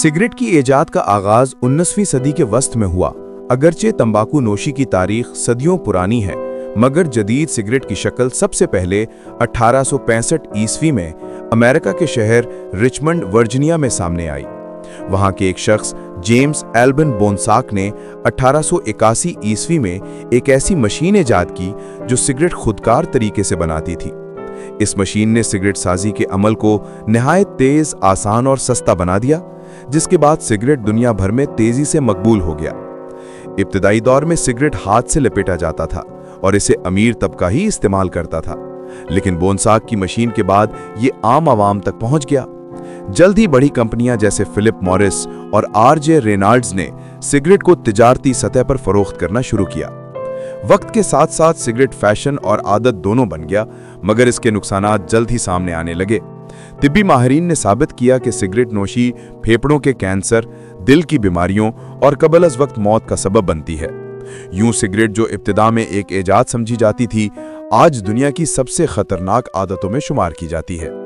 Cigarette की इजाद का आगाज 19वीं सदी के वस्त में हुआ। अगरचे तंबाकू नोशी की तारीख सदियों पुरानी है, मगर जदीद सिगरेट की शक्ल सबसे पहले 1865 ईस्वी में अमेरिका के शहर रिचमंड वर्जीनिया में सामने आई। वहां के एक शख्स जेम्स एल्बन बोनसाक ने 1881 ईस्वी में एक ऐसी मशीन इजाद की जो सिगरेट खुदकार तरीके से बनाती थी। इस मशीन ने सिगरेट साजी के अमल को निहायत तेज, आसान और सस्ता बना दिया, जिसके बाद सिगरेट दुनिया भर में तेजी से मकबूल हो गया। इब्तिदाई दौर में सिगरेट हाथ से लपेटा जाता था और इसे अमीर तबका ही इस्तेमाल करता था, लेकिन बोनसाक की मशीन के बाद ये आम आवाम तक पहुंच गया। जल्द ही बड़ी कंपनियां जैसे फिलिप मॉरिस और आरजे रेनॉल्ड्स ने सिगरेट को तिजारती सतह पर फरोख्त करना शुरू किया। वक्त के साथ साथ सिगरेट फैशन और आदत दोनों बन गया, मगर इसके नुकसानात जल्द ही सामने आने लगे। तिब्बी माहिरीन ने साबित किया कि सिगरेट नोशी फेफड़ों के कैंसर, दिल की बीमारियों और कबल अज़ वक्त मौत का सबब बनती है। यूं सिगरेट जो इब्तिदा में एक इजाद समझी जाती थी, आज दुनिया की सबसे खतरनाक आदतों में शुमार की जाती है।